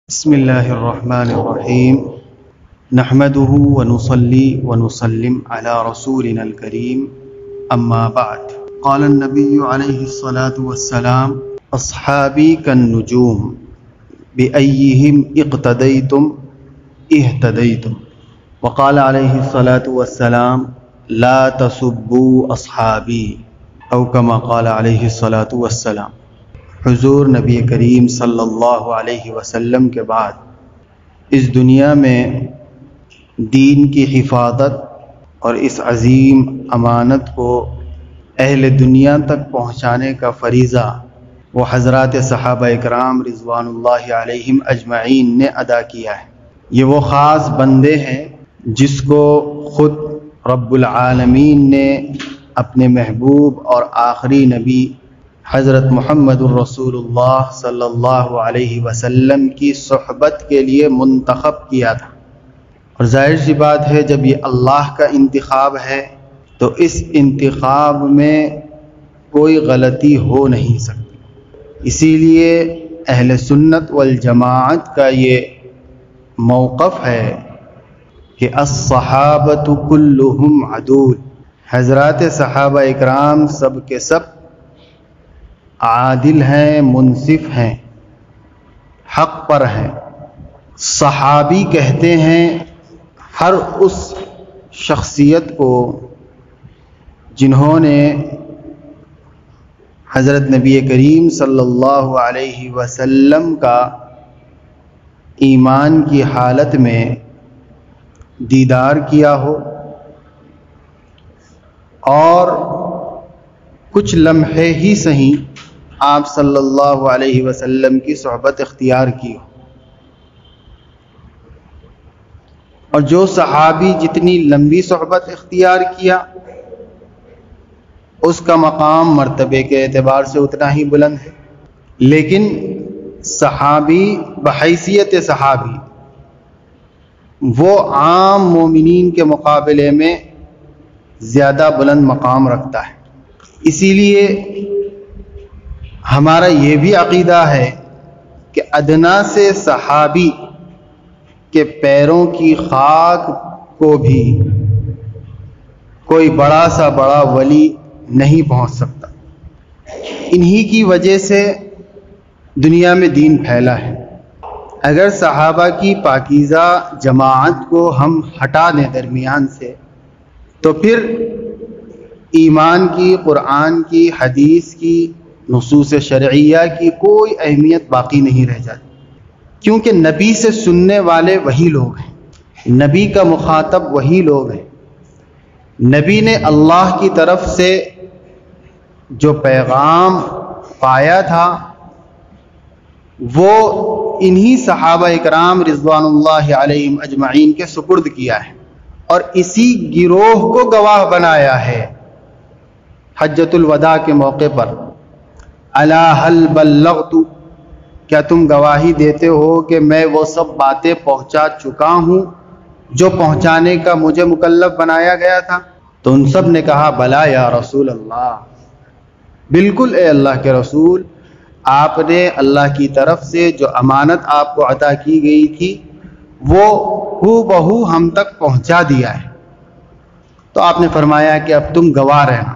بسم الله الرحمن الرحيم نحمده ونصلي ونسلم على رسولنا الكريم أما بعد قال النبي عليه الصلاة والسلام أصحابي كالنجوم بأيهم اقتديتم اهتديتم وقال عليه الصلاة والسلام لا تسبوا أصحابي أو كما قال عليه الصلاة والسلام۔ حضور نبی کریم صلی اللہ علیہ وسلم کے بعد اس دنیا میں دین کی حفاظت اور اس عظیم امانت کو اہل دنیا تک پہنچانے کا فریضہ وہ حضرات صحابہ اکرام رضوان اللہ علیہم اجمعین نے ادا کیا ہے۔ یہ وہ خاص بندے ہیں جس کو خود رب العالمین نے اپنے محبوب اور آخری نبی حضرت محمد الرسول اللہ صلی اللہ علیہ وسلم کی صحبت کے لیے منتخب کیا تھا، اور ظاہر سی بات ہے جب یہ اللہ کا انتخاب ہے تو اس انتخاب میں کوئی غلطی ہو نہیں سکتی۔ اسی لیے اہل سنت والجماعت کا یہ موقف ہے کہ الصحابۃ کلہم عدول، حضرات صحابہ اکرام سب کے سب عادل ہیں، منصف ہیں، حق پر ہیں۔ صحابی کہتے ہیں ہر اس شخصیت کو جنہوں نے حضرت نبی کریم صلی اللہ علیہ وسلم کا ایمان کی حالت میں دیدار کیا ہو اور کچھ لمحے ہی صحیح آپ صلی اللہ علیہ وسلم کی صحبت اختیار کی ہو، اور جو صحابی جتنی لمبی صحبت اختیار کیا اس کا مقام مرتبے کے اعتبار سے اتنا ہی بلند ہے، لیکن صحابی بحیثیت صحابی وہ عام مومنین کے مقابلے میں زیادہ بلند مقام رکھتا ہے۔ اسی لیے ہمارا یہ بھی عقیدہ ہے کہ ادنا سے صحابی کے پیروں کی خاک کو بھی کوئی بڑا سا بڑا ولی نہیں پہنچ سکتا۔ انہی کی وجہ سے دنیا میں دین پھیلا ہے۔ اگر صحابہ کی پاکیزہ جماعت کو ہم ہٹا دیں درمیان سے تو پھر ایمان کی، قرآن کی، حدیث کی، نصوص شرعیہ کی کوئی اہمیت باقی نہیں رہ جاتی، کیونکہ نبی سے سننے والے وہی لوگ ہیں، نبی کا مخاطب وہی لوگ ہیں۔ نبی نے اللہ کی طرف سے جو پیغام پایا تھا وہ انہی صحابہ اکرام رضوان اللہ علیہم اجمعین کے سپرد کیا ہے، اور اسی گروہ کو گواہ بنایا ہے حجۃ الوداع کے موقع پر۔ الا هل بلغت، کیا تم گواہی دیتے ہو کہ میں وہ سب باتیں پہنچا چکا ہوں جو پہنچانے کا مجھے مکلف بنایا گیا تھا؟ تو ان سب نے کہا بلا یا رسول اللہ، بالکل اے اللہ کے رسول، آپ نے اللہ کی طرف سے جو امانت آپ کو عطا کی گئی تھی وہ ہو بہو ہم تک پہنچا دیا ہے۔ تو آپ نے فرمایا کہ اب تم گواہ رہنا۔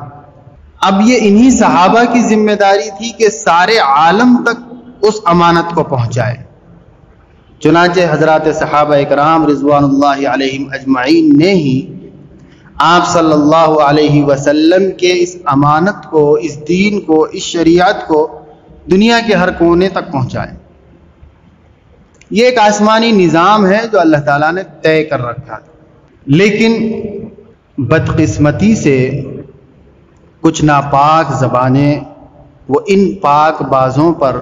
اب یہ انہی صحابہ کی ذمہ داری تھی کہ سارے عالم تک اس امانت کو پہنچائے۔ چنانچہ حضرات صحابہ اکرام رضوان اللہ علیہم اجمعین نے ہی آپ صلی اللہ علیہ وسلم کے اس امانت کو، اس دین کو، اس شریعت کو دنیا کے ہر کونے تک پہنچائے۔ یہ ایک آسمانی نظام ہے جو اللہ تعالیٰ نے طے کر رکھا تھا، لیکن بدقسمتی سے کچھ ناپاک زبانیں وہ ان پاک بازوں پر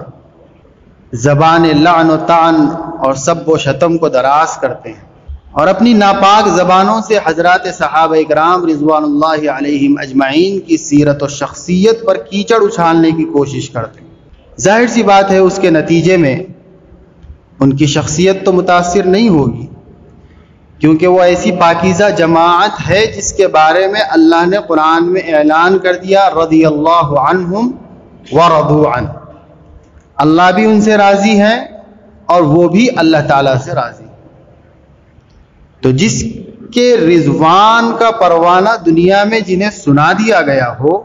زبان لعن و طعن اور سب و شتم کو دراز کرتے ہیں، اور اپنی ناپاک زبانوں سے حضرات صحابہ اکرام رضوان اللہ علیہم اجمعین کی سیرت و شخصیت پر کیچڑ اچھالنے کی کوشش کرتے ہیں۔ ظاہر سی بات ہے اس کے نتیجے میں ان کی شخصیت تو متاثر نہیں ہوگی، کیونکہ وہ ایسی پاکیزہ جماعت ہے جس کے بارے میں اللہ نے قرآن میں اعلان کر دیا رضی اللہ عنہم ورضوا عنہ، اللہ بھی ان سے راضی ہیں اور وہ بھی اللہ تعالیٰ سے راضی. تو جس کے رضوان کا پروانہ دنیا میں جنہیں سنا دیا گیا ہو،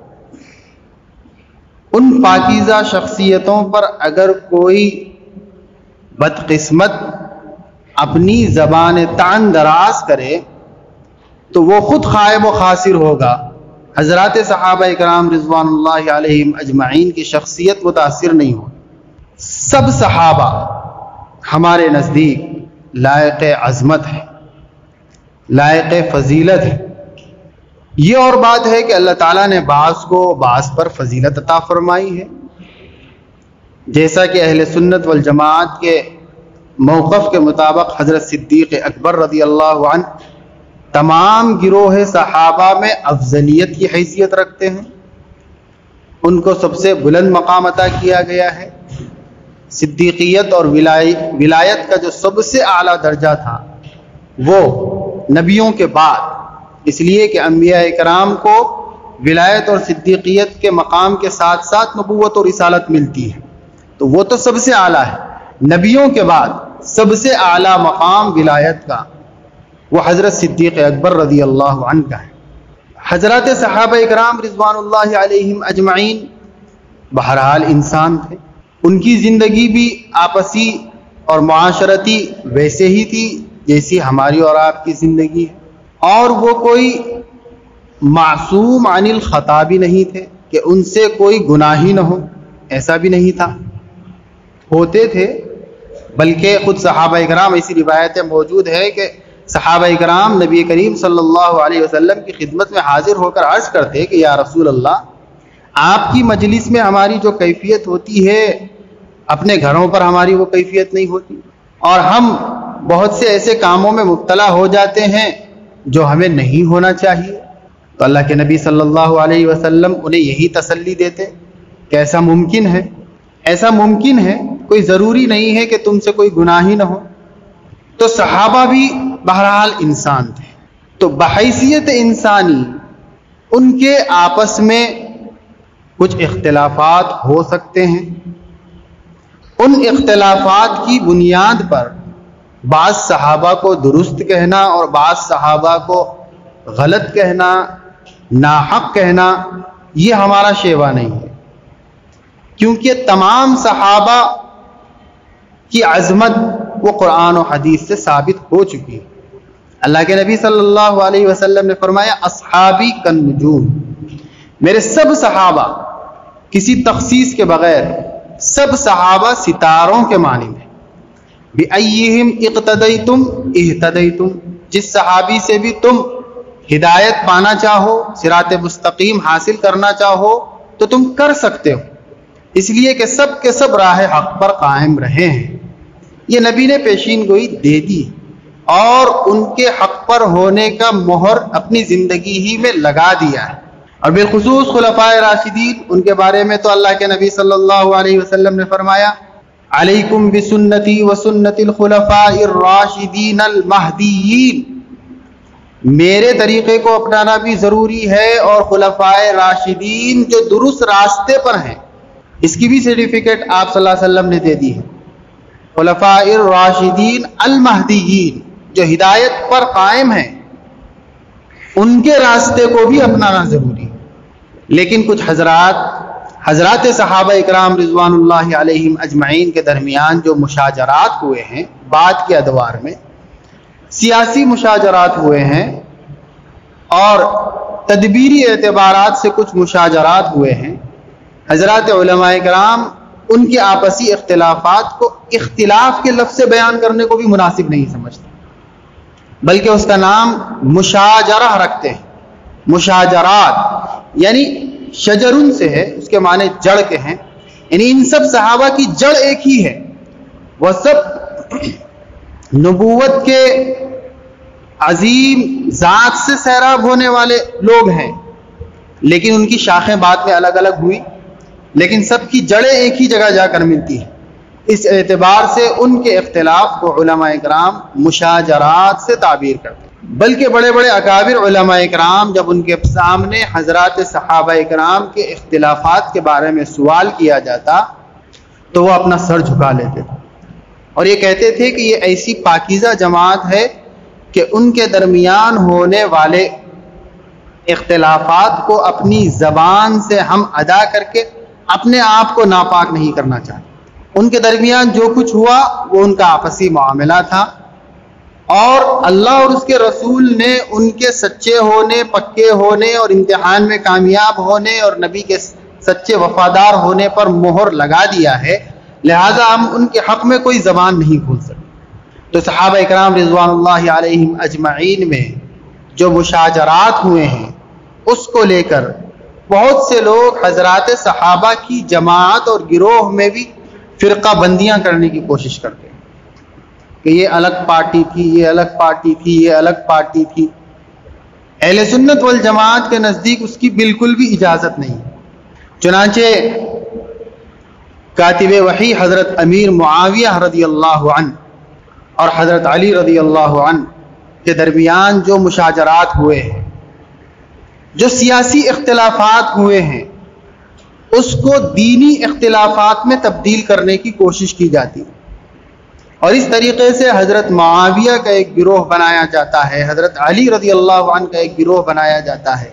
ان پاکیزہ شخصیتوں پر اگر کوئی بدقسمت اپنی زبان طعن دراز کرے تو وہ خود خائب و خاسر ہوگا. حضرات صحابہ کرام رضوان اللہ علیہم اجمعین کی شخصیت متاثر نہیں ہو. سب صحابہ ہمارے نزدیک لائق عظمت ہے، لائق فضیلت ہے. یہ اور بات ہے کہ اللہ تعالیٰ نے بعض کو بعض پر فضیلت عطا فرمائی ہے، جیسا کہ اہل سنت والجماعت کے موقف کے مطابق حضرت صدیق اکبر رضی اللہ عنہ تمام گروہ صحابہ میں افضلیت کی حیثیت رکھتے ہیں. ان کو سب سے بلند مقام عطا کیا گیا ہے. صدیقیت اور ولایت کا جو سب سے اعلیٰ درجہ تھا وہ نبیوں کے بعد، اس لیے کہ انبیاء کرام کو ولایت اور صدیقیت کے مقام کے ساتھ ساتھ نبوت اور رسالت ملتی ہے، تو وہ تو سب سے اعلیٰ ہے. نبیوں کے بعد سب سے اعلیٰ مقام ولایت کا وہ حضرت صدیق اکبر رضی اللہ عنہ کا ہے. حضرات صحابہ کرام رضوان اللہ علیہم اجمعین بہرحال انسان تھے. ان کی زندگی بھی آپسی اور معاشرتی ویسے ہی تھی جیسی ہماری اور آپ کی زندگی ہے، اور وہ کوئی معصوم عن الخطا بھی نہیں تھے کہ ان سے کوئی گناہ ہی نہ ہو، ایسا بھی نہیں تھا. ہوتے تھے، بلکہ خود صحابہ کرام، ایسی روایتیں موجود ہے کہ صحابہ کرام نبی کریم صلی اللہ علیہ وسلم کی خدمت میں حاضر ہو کر عرض کرتے کہ یا رسول اللہ، آپ کی مجلس میں ہماری جو کیفیت ہوتی ہے اپنے گھروں پر ہماری وہ کیفیت نہیں ہوتی، اور ہم بہت سے ایسے کاموں میں مبتلا ہو جاتے ہیں جو ہمیں نہیں ہونا چاہیے. تو اللہ کے نبی صلی اللہ علیہ وسلم انہیں یہی تسلی دیتے کہ ایسا ممکن ہے، ایسا ممکن ہے، کوئی ضروری نہیں ہے کہ تم سے کوئی گناہ ہی نہ ہو. تو صحابہ بھی بہرحال انسان تھے، تو بحیثیت انسانی ان کے آپس میں کچھ اختلافات ہو سکتے ہیں. ان اختلافات کی بنیاد پر بعض صحابہ کو درست کہنا اور بعض صحابہ کو غلط کہنا، ناحق کہنا، یہ ہمارا شیوا نہیں ہے، کیونکہ تمام صحابہ کی عظمت وہ قرآن و حدیث سے ثابت ہو چکی ہے. اللہ کے نبی صلی اللہ علیہ وسلم نے فرمایا اصحابی کالنجوم، میرے سب صحابہ کسی تخصیص کے بغیر سب صحابہ ستاروں کے مانند ہیں. بِأَيِّهِمْ اقتدیتم اہتدیتم، جس صحابی سے بھی تم ہدایت پانا چاہو، صراط مستقیم حاصل کرنا چاہو تو تم کر سکتے ہو، اس لیے کہ سب کے سب راہ حق پر قائم رہے ہیں. یہ نبی نے پیشین گوئی دے دی اور ان کے حق پر ہونے کا مہر اپنی زندگی ہی میں لگا دیا ہے. اور بالخصوص خلفائے راشدین، ان کے بارے میں تو اللہ کے نبی صلی اللہ علیہ وسلم نے فرمایا علیکم بسنتی وسنت الخلفاء الراشدین المہدیین، میرے طریقے کو اپنانا بھی ضروری ہے اور خلفائے راشدین جو درست راستے پر ہیں، اس کی بھی سرٹیفکیٹ آپ صلی اللہ علیہ وسلم نے دے دی ہے. خلفاء الراشدین المہدیین جو ہدایت پر قائم ہیں، ان کے راستے کو بھی اپنانا ضروری ہے. لیکن کچھ حضرات صحابہ اکرام رضوان اللہ علیہم اجمعین کے درمیان جو مشاجرات ہوئے ہیں، بعد کے ادوار میں سیاسی مشاجرات ہوئے ہیں اور تدبیری اعتبارات سے کچھ مشاجرات ہوئے ہیں. حضرات علماء کرام ان کے آپسی اختلافات کو اختلاف کے لفظ سے بیان کرنے کو بھی مناسب نہیں سمجھتے، بلکہ اس کا نام مشاجرہ رکھتے ہیں. مشاجرات یعنی شجرن سے ہے، اس کے معنی جڑ کے ہیں، یعنی ان سب صحابہ کی جڑ ایک ہی ہے، وہ سب نبوت کے عظیم ذات سے سیراب ہونے والے لوگ ہیں، لیکن ان کی شاخیں بعد میں الگ الگ ہوئی، لیکن سب کی جڑیں ایک ہی جگہ جا کر ملتی ہیں. اس اعتبار سے ان کے اختلاف کو علماء کرام مشاجرات سے تعبیر کرتے ہیں. بلکہ بڑے بڑے اکابر علماء کرام جب ان کے سامنے حضرات صحابہ کرام کے اختلافات کے بارے میں سوال کیا جاتا تو وہ اپنا سر جھکا لیتے تھے اور یہ کہتے تھے کہ یہ ایسی پاکیزہ جماعت ہے کہ ان کے درمیان ہونے والے اختلافات کو اپنی زبان سے ہم ادا کر کے اپنے آپ کو ناپاک نہیں کرنا چاہتے. ان کے درمیان جو کچھ ہوا وہ ان کا آپسی معاملہ تھا، اور اللہ اور اس کے رسول نے ان کے سچے ہونے، پکے ہونے اور امتحان میں کامیاب ہونے اور نبی کے سچے وفادار ہونے پر مہر لگا دیا ہے، لہذا ہم ان کے حق میں کوئی زبان نہیں کھول سکتے. تو صحابہ اکرام رضوان اللہ علیہم اجمعین میں جو مشاجرات ہوئے ہیں اس کو لے کر بہت سے لوگ حضرات صحابہ کی جماعت اور گروہ میں بھی فرقہ بندیاں کرنے کی کوشش کرتے ہیں کہ یہ الگ پارٹی تھی، یہ الگ پارٹی تھی، یہ الگ پارٹی تھی. اہل سنت والجماعت کے نزدیک اس کی بالکل بھی اجازت نہیں. چنانچہ کاتب وحی حضرت امیر معاویہ رضی اللہ عنہ اور حضرت علی رضی اللہ عنہ کے درمیان جو مشاجرات ہوئے ہیں، جو سیاسی اختلافات ہوئے ہیں، اس کو دینی اختلافات میں تبدیل کرنے کی کوشش کی جاتی ہے، اور اس طریقے سے حضرت معاویہ کا ایک گروہ بنایا جاتا ہے، حضرت علی رضی اللہ عنہ کا ایک گروہ بنایا جاتا ہے،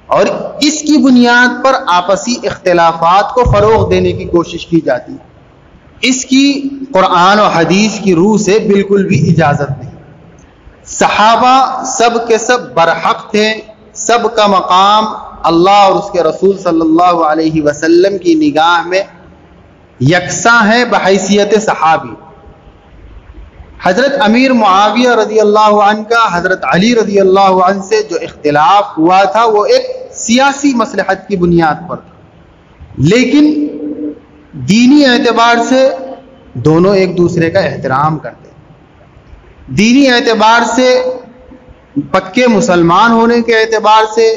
اور اس کی بنیاد پر آپسی اختلافات کو فروغ دینے کی کوشش کی جاتی ہے. اس کی قرآن و حدیث کی روح سے بالکل بھی اجازت نہیں. صحابہ سب کے سب برحق تھے، سب کا مقام اللہ اور اس کے رسول صلی اللہ علیہ وسلم کی نگاہ میں یکساں ہے بحیثیت صحابی. حضرت امیر معاویہ رضی اللہ عنہ کا حضرت علی رضی اللہ عنہ سے جو اختلاف ہوا تھا وہ ایک سیاسی مصلحت کی بنیاد پر تھا، لیکن دینی اعتبار سے دونوں ایک دوسرے کا احترام کرتے، دینی اعتبار سے، پکے مسلمان ہونے کے اعتبار سے،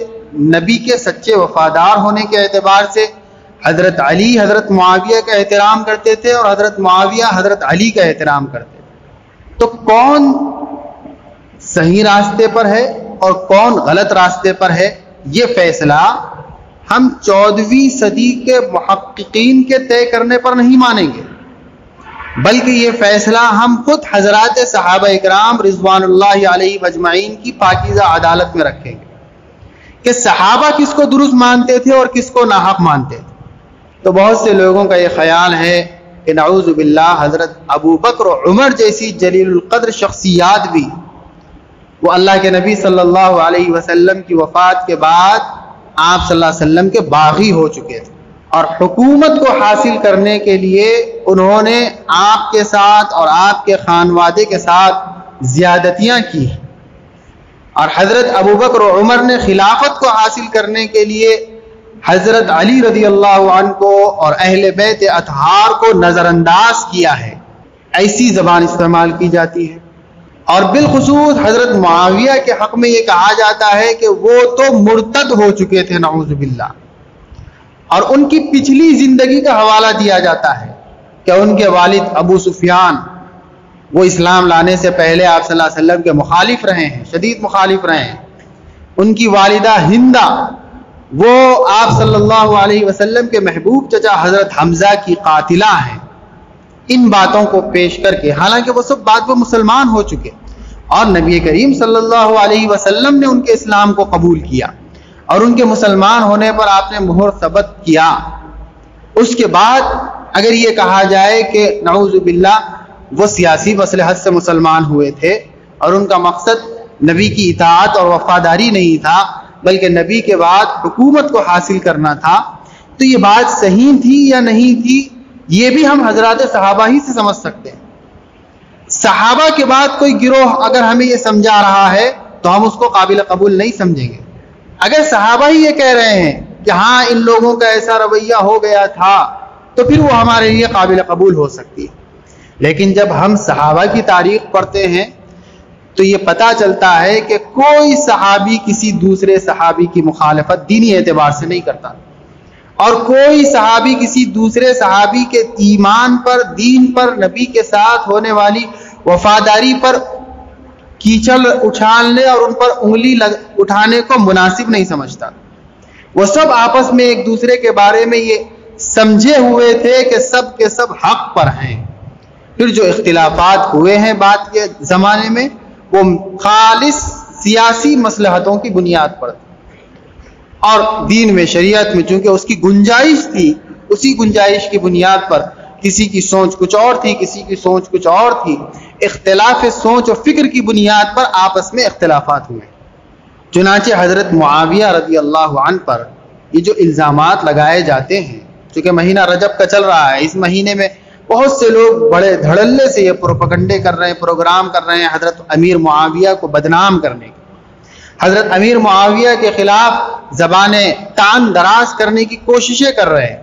نبی کے سچے وفادار ہونے کے اعتبار سے حضرت علی حضرت معاویہ کا احترام کرتے تھے اور حضرت معاویہ حضرت علی کا احترام کرتے تھے. تو کون صحیح راستے پر ہے اور کون غلط راستے پر ہے، یہ فیصلہ ہم 14ویں صدی کے محققین کے طے کرنے پر نہیں مانیں گے، بلکہ یہ فیصلہ ہم خود حضرات صحابہ اکرام رضوان اللہ علیہ اجمعین کی پاکیزہ عدالت میں رکھیں گے کہ صحابہ کس کو درست مانتے تھے اور کس کو ناحق مانتے تھے. تو بہت سے لوگوں کا یہ خیال ہے کہ نعوذ باللہ حضرت ابو بکر و عمر جیسی جلیل القدر شخصیات بھی وہ اللہ کے نبی صلی اللہ علیہ وسلم کی وفات کے بعد آپ صلی اللہ علیہ وسلم کے باغی ہو چکے تھے، اور حکومت کو حاصل کرنے کے لیے انہوں نے آپ کے ساتھ اور آپ کے خانوادے کے ساتھ زیادتیاں کی، اور حضرت ابو بکر و عمر نے خلافت کو حاصل کرنے کے لیے حضرت علی رضی اللہ عنہ کو اور اہل بیت اطہار کو نظر انداز کیا ہے. ایسی زبان استعمال کی جاتی ہے، اور بالخصوص حضرت معاویہ کے حق میں یہ کہا جاتا ہے کہ وہ تو مرتد ہو چکے تھے نعوذ باللہ، اور ان کی پچھلی زندگی کا حوالہ دیا جاتا ہے کہ ان کے والد ابو سفیان وہ اسلام لانے سے پہلے آپ صلی اللہ علیہ وسلم کے مخالف رہے ہیں، شدید مخالف رہے ہیں. ان کی والدہ ہندہ وہ آپ صلی اللہ علیہ وسلم کے محبوب چچا حضرت حمزہ کی قاتلہ ہیں. ان باتوں کو پیش کر کے، حالانکہ وہ سب بات وہ مسلمان ہو چکے اور نبی کریم صلی اللہ علیہ وسلم نے ان کے اسلام کو قبول کیا اور ان کے مسلمان ہونے پر آپ نے مہر ثبت کیا، اس کے بعد اگر یہ کہا جائے کہ نعوذ باللہ وہ سیاسی مصلحت سے مسلمان ہوئے تھے اور ان کا مقصد نبی کی اطاعت اور وفاداری نہیں تھا بلکہ نبی کے بعد حکومت کو حاصل کرنا تھا، تو یہ بات صحیح تھی یا نہیں تھی یہ بھی ہم حضرات صحابہ ہی سے سمجھ سکتے ہیں. صحابہ کے بعد کوئی گروہ اگر ہمیں یہ سمجھا رہا ہے تو ہم اس کو قابل قبول نہیں سمجھیں گے. اگر صحابہ ہی یہ کہہ رہے ہیں کہ ہاں ان لوگوں کا ایسا رویہ ہو گیا تھا تو پھر وہ ہمارے لیے قابل قبول ہو سکتی ہے. لیکن جب ہم صحابہ کی تاریخ پڑھتے ہیں تو یہ پتہ چلتا ہے کہ کوئی صحابی کسی دوسرے صحابی کی مخالفت دینی اعتبار سے نہیں کرتا، اور کوئی صحابی کسی دوسرے صحابی کے ایمان پر، دین پر، نبی کے ساتھ ہونے والی وفاداری پر کیچڑ اچھالنے اور ان پر انگلی اٹھانے کو مناسب نہیں سمجھتا. وہ سب آپس میں ایک دوسرے کے بارے میں یہ سمجھے ہوئے تھے کہ سب کے سب حق پر ہیں، پھر جو اختلافات ہوئے ہیں بعد کے زمانے میں وہ خالص سیاسی مصلحتوں کی بنیاد پر تھے، اور دین میں شریعت میں چونکہ اس کی گنجائش تھی، اسی گنجائش کی بنیاد پر کسی کی سوچ کچھ اور تھی، کسی کی سوچ کچھ اور تھی، اختلاف سوچ اور فکر کی بنیاد پر آپس میں اختلافات ہوئے۔ چنانچہ حضرت معاویہ رضی اللہ عنہ پر یہ جو الزامات لگائے جاتے ہیں، چونکہ مہینہ رجب کا چل رہا ہے، اس مہینے میں بہت سے لوگ بڑے دھڑلے سے یہ پروپیگنڈے کر رہے ہیں، پروگرام کر رہے ہیں حضرت امیر معاویہ کو بدنام کرنے کے، حضرت امیر معاویہ کے خلاف زبانیں تان دراز کرنے کی کوششیں کر رہے ہیں۔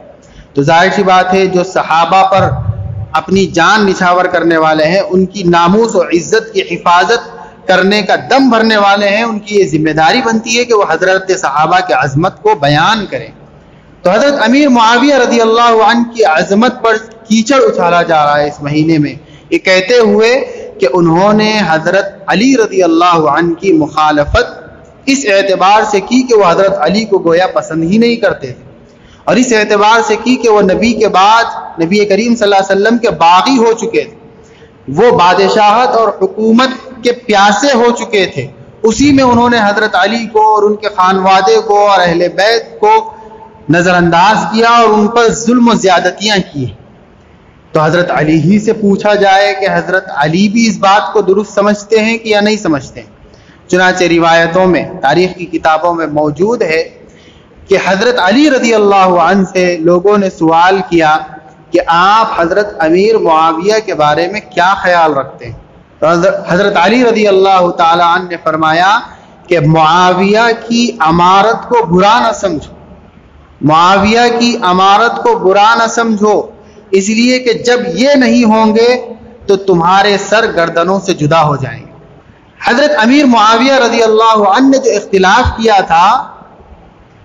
تو ظاہر سی بات ہے جو صحابہ پر اپنی جان نچھاور کرنے والے ہیں، ان کی ناموس و عزت کی حفاظت کرنے کا دم بھرنے والے ہیں، ان کی یہ ذمہ داری بنتی ہے کہ وہ حضرت صحابہ کی عظمت کو بیان کریں۔ تو حضرت امیر معاویہ رضی اللہ عنہ کی عظمت پر کیچڑ اچھالا جا رہا ہے اس مہینے میں، یہ کہتے ہوئے کہ انہوں نے حضرت علی رضی اللہ عنہ کی مخالفت اس اعتبار سے کی کہ وہ حضرت علی کو گویا پسند ہی نہیں کرتے تھے، اور اس اعتبار سے کی کہ وہ نبی کے بعد نبی کریم صلی اللہ علیہ وسلم کے باغی ہو چکے تھے، وہ بادشاہت اور حکومت کے پیاسے ہو چکے تھے، اسی میں انہوں نے حضرت علی کو اور ان کے خانوادے کو اور اہل بیت کو نظر انداز کیا اور ان پر ظلم و زیادتیاں کی۔ تو حضرت علی ہی سے پوچھا جائے کہ حضرت علی بھی اس بات کو درست سمجھتے ہیں کہ یا نہیں سمجھتے ہیں۔ چنانچہ روایتوں میں، تاریخ کی کتابوں میں موجود ہے کہ حضرت علی رضی اللہ عنہ سے لوگوں نے سوال کیا کہ آپ حضرت امیر معاویہ کے بارے میں کیا خیال رکھتے ہیں؟ تو حضرت علی رضی اللہ تعالی عنہ نے فرمایا کہ معاویہ کی امارت کو برا نہ سمجھو، معاویہ کی امارت کو برا نہ سمجھو، اس لیے کہ جب یہ نہیں ہوں گے تو تمہارے سر گردنوں سے جدا ہو جائیں گے۔ حضرت امیر معاویہ رضی اللہ عنہ نے جو اختلاف کیا تھا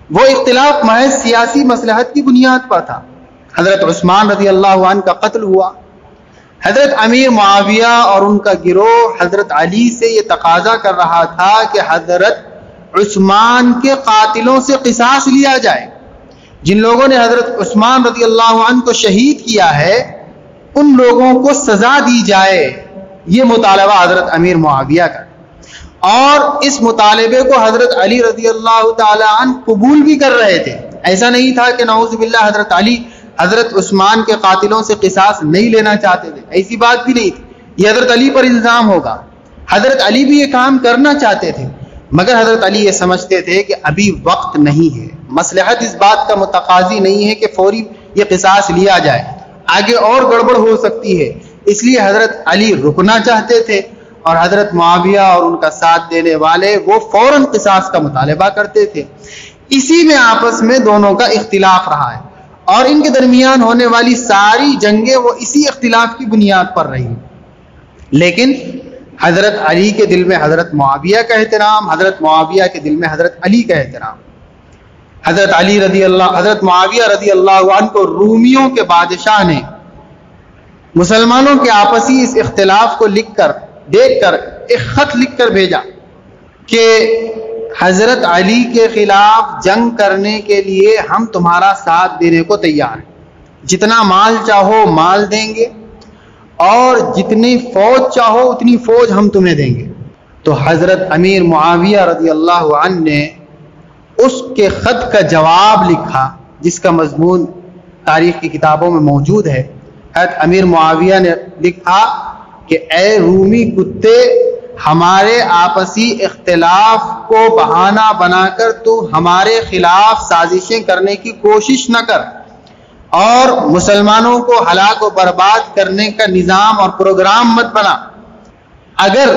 وہ اختلاف محض سیاسی مصلحت کی بنیاد پر تھا۔ حضرت عثمان رضی اللہ عنہ کا قتل ہوا، حضرت امیر معاویہ اور ان کا گروہ حضرت علی سے یہ تقاضا کر رہا تھا کہ حضرت عثمان کے قاتلوں سے قصاص لیا جائے، جن لوگوں نے حضرت عثمان رضی اللہ عنہ کو شہید کیا ہے ان لوگوں کو سزا دی جائے، یہ مطالبہ حضرت امیر معاویہ کا، اور اس مطالبے کو حضرت علی رضی اللہ تعالی عنہ قبول بھی کر رہے تھے۔ ایسا نہیں تھا کہ نعوذ باللہ حضرت علی حضرت عثمان کے قاتلوں سے قصاص نہیں لینا چاہتے تھے، ایسی بات بھی نہیں تھی، یہ حضرت علی پر الزام ہوگا۔ حضرت علی بھی یہ کام کرنا چاہتے تھے، مگر حضرت علی یہ سمجھتے تھے کہ ابھی وقت نہیں ہے، مصلحت اس بات کا متقاضی نہیں ہے کہ فوری یہ قصاص لیا جائے، آگے اور گڑبڑ ہو سکتی ہے، اس لیے حضرت علی رکنا چاہتے تھے، اور حضرت معاویہ اور ان کا ساتھ دینے والے وہ فوراً قصاص کا مطالبہ کرتے تھے۔ اسی میں آپس میں دونوں کا اختلاف رہا ہے، اور ان کے درمیان ہونے والی ساری جنگیں وہ اسی اختلاف کی بنیاد پر رہی، لیکن حضرت علی کے دل میں حضرت معاویہ کا احترام، حضرت معاویہ کے دل میں حضرت علی کا احترام۔ حضرت معاویہ رضی اللہ عنہ کو رومیوں کے بادشاہ نے مسلمانوں کے آپسی اس اختلاف کو دیکھ کر ایک خط لکھ کر بھیجا کہ حضرت علی کے خلاف جنگ کرنے کے لیے ہم تمہارا ساتھ دینے کو تیار ہیں، جتنا مال چاہو مال دیں گے، اور جتنی فوج چاہو اتنی فوج ہم تمہیں دیں گے۔ تو حضرت امیر معاویہ رضی اللہ عنہ نے اس کے خط کا جواب لکھا، جس کا مضمون تاریخ کی کتابوں میں موجود ہے۔ حضرت امیر معاویہ نے لکھا کہ اے رومی کتے، ہمارے آپسی اختلاف کو بہانہ بنا کر تو ہمارے خلاف سازشیں کرنے کی کوشش نہ کر، اور مسلمانوں کو ہلاک و برباد کرنے کا نظام اور پروگرام مت بنا۔ اگر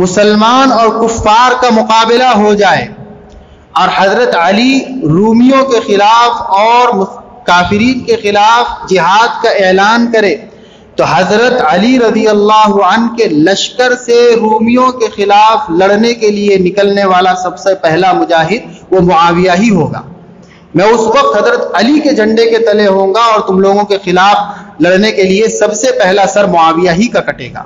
مسلمان اور کفار کا مقابلہ ہو جائے اور حضرت علی رومیوں کے خلاف اور کافرین کے خلاف جہاد کا اعلان کرے تو حضرت علی رضی اللہ عنہ کے لشکر سے رومیوں کے خلاف لڑنے کے لیے نکلنے والا سب سے پہلا مجاہد وہ معاویہ ہی ہوگا۔ میں اس وقت حضرت علی کے جھنڈے کے تلے ہوں گا، اور تم لوگوں کے خلاف لڑنے کے لیے سب سے پہلا سر معاویہ ہی کا کٹے گا۔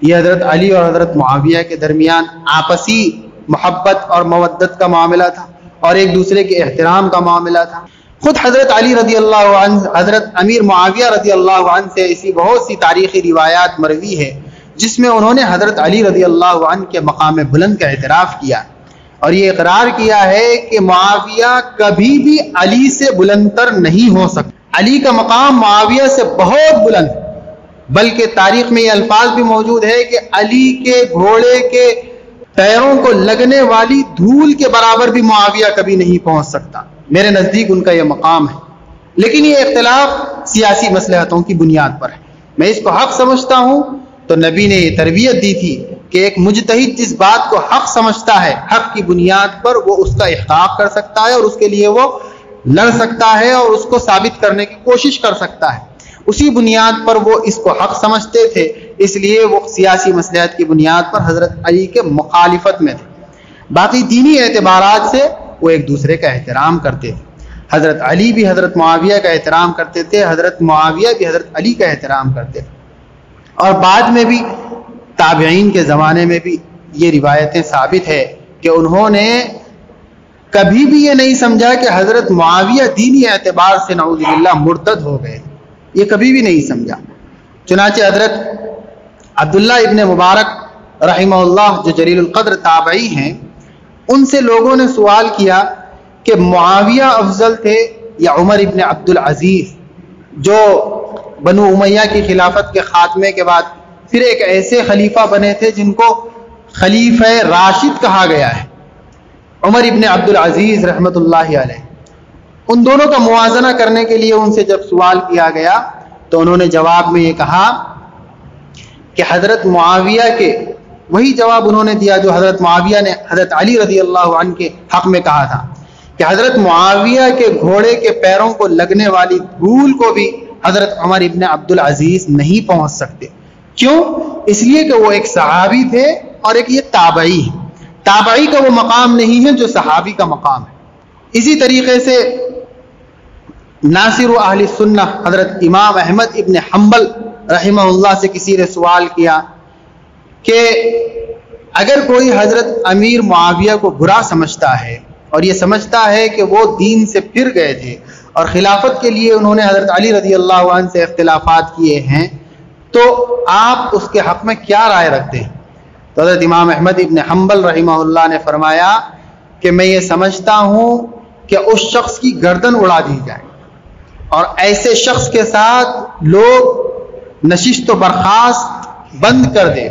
یہ حضرت علی اور حضرت معاویہ کے درمیان آپسی محبت اور مودت کا معاملہ تھا، اور ایک دوسرے کے احترام کا معاملہ تھا۔ خود حضرت علی رضی اللہ عنہ حضرت امیر معاویہ رضی اللہ عنہ سے ایسی بہت سی تاریخی روایات مروی ہے جس میں انہوں نے حضرت علی رضی اللہ عنہ کے مقام بلند کا اعتراف کیا اور یہ اقرار کیا ہے کہ معاویہ کبھی بھی علی سے بلند تر نہیں ہو سکتا. علی کا مقام معاویہ سے بہت بلند، بلکہ تاریخ میں یہ الفاظ بھی موجود ہے کہ علی کے گھوڑے کے پیروں کو لگنے والی دھول کے برابر بھی معاویہ کبھی نہیں پہنچ سکتا. میرے نزدیک ان کا یہ مقام ہے، لیکن یہ اختلاف سیاسی مصلحتوں کی بنیاد پر ہے. میں اس کو حق سمجھتا ہوں تو نبی نے یہ تربیت دی تھی کہ ایک مجتہد جس بات کو حق سمجھتا ہے، حق کی بنیاد پر وہ اس کا احقاق کر سکتا ہے اور اس کے لیے وہ لڑ سکتا ہے اور اس کو ثابت کرنے کی کوشش کر سکتا ہے. اسی بنیاد پر وہ اس کو حق سمجھتے تھے، اس لیے وہ سیاسی مصلحت کی بنیاد پر حضرت علی کے مخالفت میں تھے. باقی دینی اعتبارات سے وہ ایک دوسرے کا احترام کرتے تھے. حضرت علی بھی حضرت معاویہ کا احترام کرتے تھے، حضرت معاویہ بھی حضرت علی کا احترام کرتے تھے. اور بعد میں بھی تابعین کے زمانے میں بھی یہ روایتیں ثابت ہے کہ انہوں نے کبھی بھی یہ نہیں سمجھا کہ حضرت معاویہ دینی اعتبار سے نعوذ باللہ مرتد ہو گئے، یہ کبھی بھی نہیں سمجھا. چنانچہ حضرت عبداللہ ابن مبارک رحمہ اللہ جو جلیل القدر تابعی ہیں، ان سے لوگوں نے سوال کیا کہ معاویہ افضل تھے یا عمر ابن عبد العزیز جو بنو امیہ کی خلافت کے خاتمے کے بعد پھر ایک ایسے خلیفہ بنے تھے جن کو خلیفہ راشد کہا گیا ہے، عمر ابن عبد العزیز رحمت اللہ علیہ. ان دونوں کا موازنہ کرنے کے لیے ان سے جب سوال کیا گیا تو انہوں نے جواب میں یہ کہا کہ حضرت معاویہ کے وہی جواب انہوں نے دیا جو حضرت معاویہ نے حضرت علی رضی اللہ عنہ کے حق میں کہا تھا کہ حضرت معاویہ کے گھوڑے کے پیروں کو لگنے والی دھول کو بھی حضرت عمر ابن عبد العزیز نہیں پہنچ سکتے. کیوں؟ اس لیے کہ وہ ایک صحابی تھے اور ایک یہ تابعی ہے. تابعی کا وہ مقام نہیں ہے جو صحابی کا مقام ہے. اسی طریقے سے ناصر اہل سنہ حضرت امام احمد ابن حنبل رحمہ اللہ سے کسی نے سوال کیا کہ اگر کوئی حضرت امیر معاویہ کو برا سمجھتا ہے اور یہ سمجھتا ہے کہ وہ دین سے پھر گئے تھے اور خلافت کے لیے انہوں نے حضرت علی رضی اللہ عنہ سے اختلافات کیے ہیں، تو آپ اس کے حق میں کیا رائے رکھتے ہیں؟ تو حضرت امام احمد ابن حنبل رحمہ اللہ نے فرمایا کہ میں یہ سمجھتا ہوں کہ اس شخص کی گردن اڑا دی جائے اور ایسے شخص کے ساتھ لوگ نشست و برخاست بند کر دے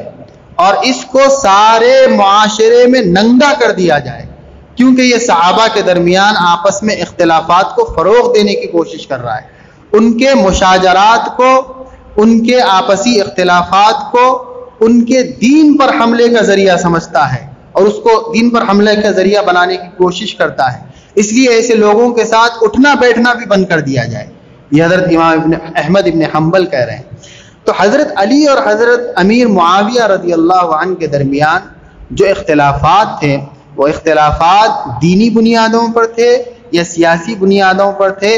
اور اس کو سارے معاشرے میں ننگا کر دیا جائے، کیونکہ یہ صحابہ کے درمیان آپس میں اختلافات کو فروغ دینے کی کوشش کر رہا ہے، ان کے مشاجرات کو، ان کے آپسی اختلافات کو ان کے دین پر حملے کا ذریعہ سمجھتا ہے اور اس کو دین پر حملے کا ذریعہ بنانے کی کوشش کرتا ہے. اس لیے ایسے لوگوں کے ساتھ اٹھنا بیٹھنا بھی بند کر دیا جائے. یہ حضرت امام احمد ابن حنبل کہہ رہے ہیں. تو حضرت علی اور حضرت امیر معاویہ رضی اللہ عنہ کے درمیان جو اختلافات تھے وہ اختلافات دینی بنیادوں پر تھے یا سیاسی بنیادوں پر تھے،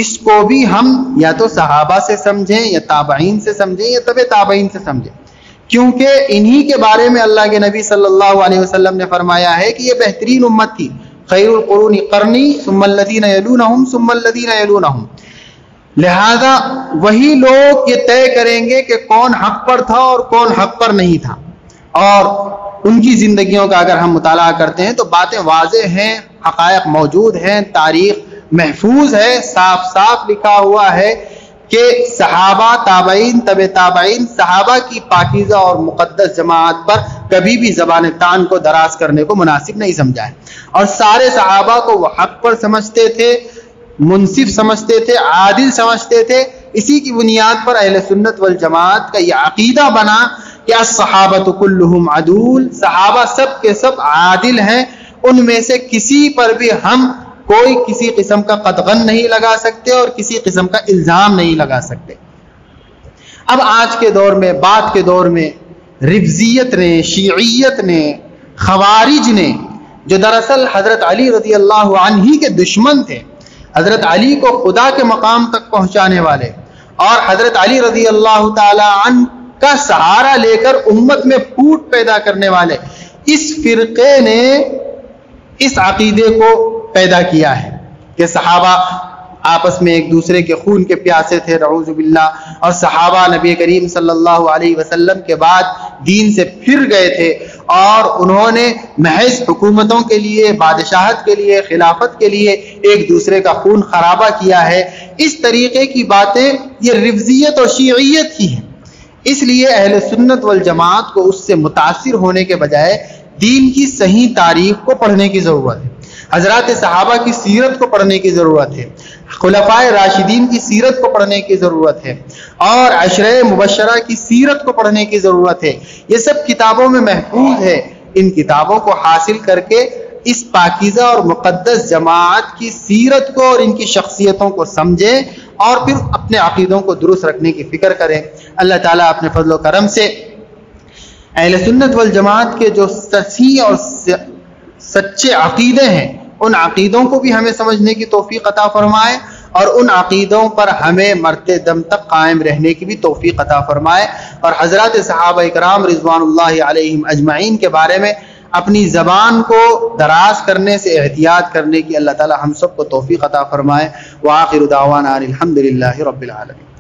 اس کو بھی ہم یا تو صحابہ سے سمجھیں یا تابعین سے سمجھیں یا تبع تابعین سے سمجھیں، کیونکہ انہی کے بارے میں اللہ کے نبی صلی اللہ علیہ وسلم نے فرمایا ہے کہ یہ بہترین امت تھی، خیر القرون قرنی ثم الذین یلونہم ثم الذین یلونہم. لہذا وہی لوگ یہ طے کریں گے کہ کون حق پر تھا اور کون حق پر نہیں تھا، اور ان کی زندگیوں کا اگر ہم مطالعہ کرتے ہیں تو باتیں واضح ہیں، حقائق موجود ہیں، تاریخ محفوظ ہے، صاف صاف لکھا ہوا ہے کہ صحابہ، تابعین، تبع تابعین صحابہ کی پاکیزہ اور مقدس جماعت پر کبھی بھی زبان تان کو دراز کرنے کو مناسب نہیں سمجھا ہے، اور سارے صحابہ کو وہ حق پر سمجھتے تھے، منصف سمجھتے تھے، عادل سمجھتے تھے. اسی کی بنیاد پر اہل سنت والجماعت کا یہ عقیدہ بنا کہ الصحابۃ کلہم عدول، صحابہ سب کے سب عادل ہیں، ان میں سے کسی پر بھی ہم کوئی کسی قسم کا قدغن نہیں لگا سکتے اور کسی قسم کا الزام نہیں لگا سکتے. اب آج کے دور میں، بعد کے دور میں رفضیت نے، شیعیت نے، خوارج نے، جو دراصل حضرت علی رضی اللہ عنہ ہی کے دشمن تھے، حضرت علی کو خدا کے مقام تک پہنچانے والے اور حضرت علی رضی اللہ تعالی عنہ کا سہارا لے کر امت میں پھوٹ پیدا کرنے والے اس فرقے نے اس عقیدے کو پیدا کیا ہے کہ صحابہ آپس میں ایک دوسرے کے خون کے پیاسے تھے نعوذ باللہ، اور صحابہ نبی کریم صلی اللہ علیہ وسلم کے بعد دین سے پھر گئے تھے اور انہوں نے محض حکومتوں کے لیے، بادشاہت کے لیے، خلافت کے لیے ایک دوسرے کا خون خرابہ کیا ہے۔ اس طریقے کی باتیں یہ رفضیت اور شیعیت کی ہیں۔ اس لیے اہل سنت والجماعت کو اس سے متاثر ہونے کے بجائے دین کی صحیح تاریخ کو پڑھنے کی ضرورت ہے، حضرات صحابہ کی سیرت کو پڑھنے کی ضرورت ہے، خلفائے راشدین کی سیرت کو پڑھنے کی ضرورت ہے، اور عشرہ مبشرہ کی سیرت کو پڑھنے کی ضرورت ہے۔ یہ سب کتابوں میں محفوظ ہے۔ ان کتابوں کو حاصل کر کے اس پاکیزہ اور مقدس جماعت کی سیرت کو اور ان کی شخصیتوں کو سمجھیں اور پھر اپنے عقیدوں کو درست رکھنے کی فکر کریں۔ اللہ تعالیٰ اپنے فضل و کرم سے اہل سنت والجماعت کے جو صحیح اور سچے عقیدے ہیں ان عقیدوں کو بھی ہمیں سمجھنے کی توفیق عطا فرمائے، اور ان عقیدوں پر ہمیں مرتے دم تک قائم رہنے کی بھی توفیق عطا فرمائے، اور حضرات صحابہ اکرام رضوان اللہ علیہم اجمعین کے بارے میں اپنی زبان کو دراز کرنے سے احتیاط کرنے کی اللہ تعالی ہم سب کو توفیق عطا فرمائے۔ وآخر دعوانا الحمدللہ رب العالمین۔